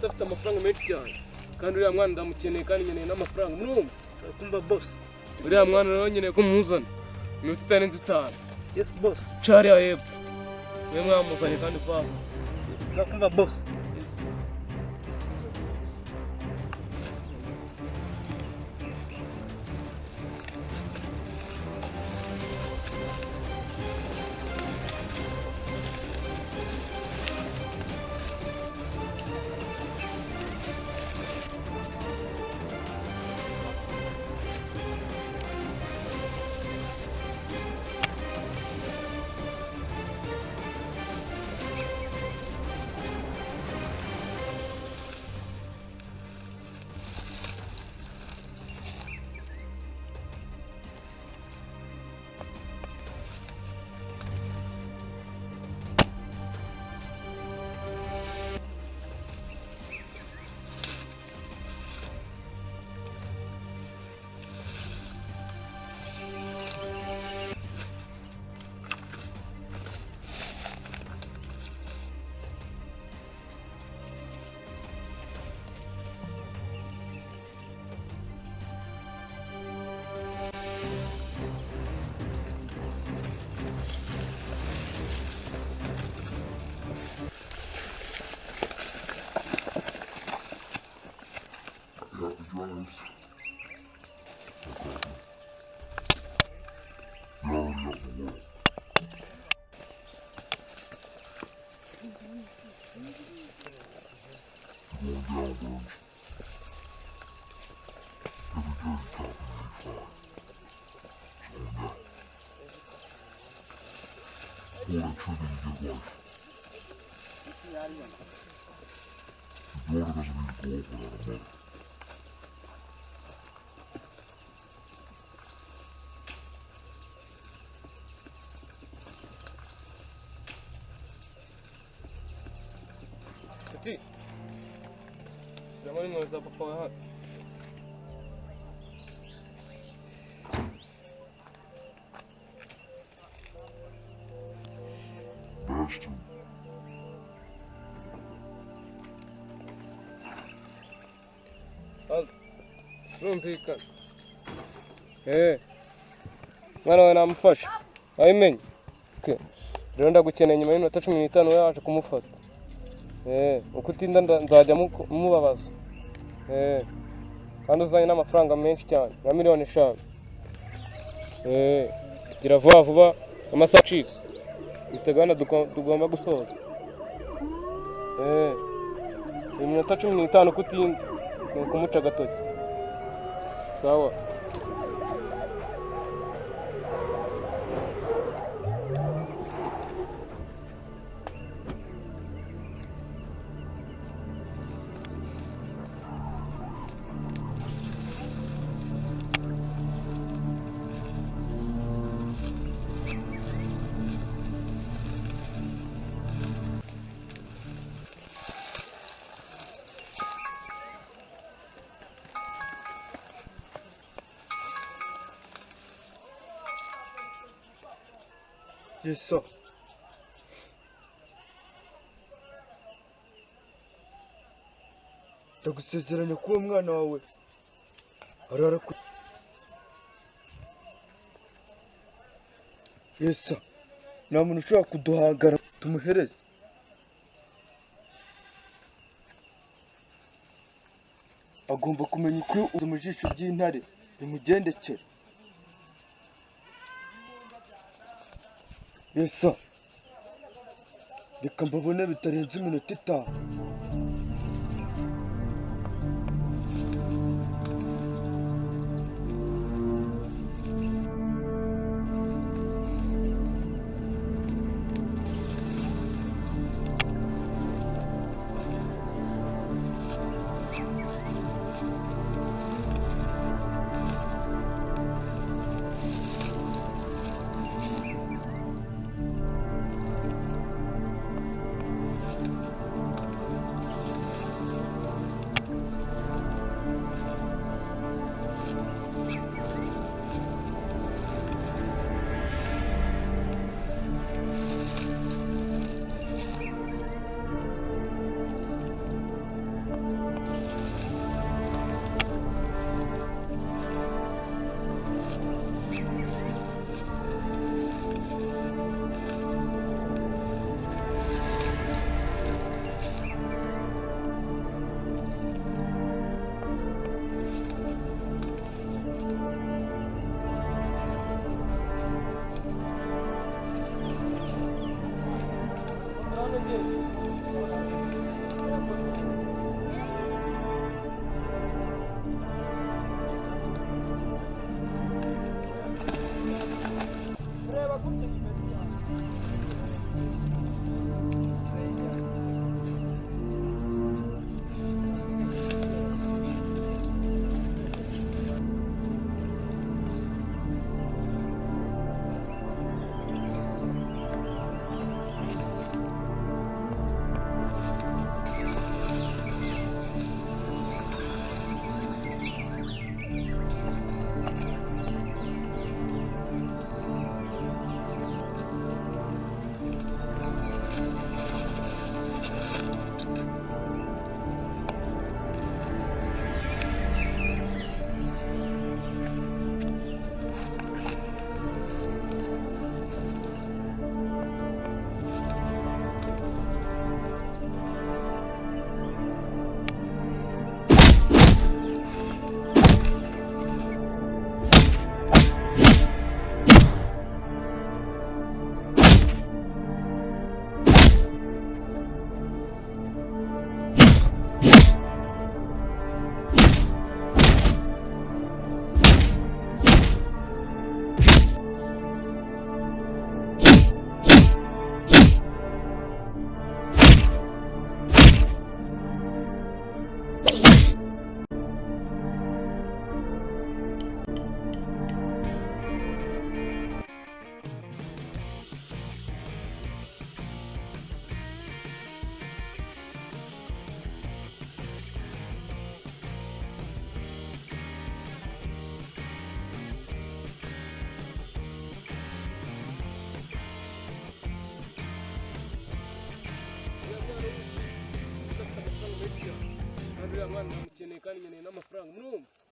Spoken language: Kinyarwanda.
Safta amafaranga menshi cyane kandi uriya mwana ndamukeneye kandi nkeneye n'amafaranga murumva kumva boss uriya mwana rero nkeneye ko muzana iminota itarenze 5. yes boss cari ahepfo niwe mwamuzanye kandi papa ndakumva boss yes. You're going down, Burns. Every dirty cop in your life. Your daughter doesn't need to grow up without a mother. Tati, jangan ngomong sama papa ha. Bastard. Rumvikana. Mwana wawe namufashe. Wabimenye? Rero ndagukeneye nyuma y'iminota 15 yaje kumufata. Uko utinda nzajya mubabaza. Kandi uzanye n'amafaranga menshi cyane, ya miliyoni 5. Gira vuba vuba amasaha acika. Itegana tugomba gusoza. Iminota 15 uko utinze. Kumuca gatoki. Sawa. yes sir ndagusezeranya ko uwo mwana wawe arara ku yes sir nta muntu ushobora kuduhangara tumuhereze. Agomba kumenya uko uza mu jisho ry'intare bimugendekera. Yesa, reka mbabone bitarenze iminota 5. Mwana mukeneye kandi nkeneye n'amafaranga. Murumva?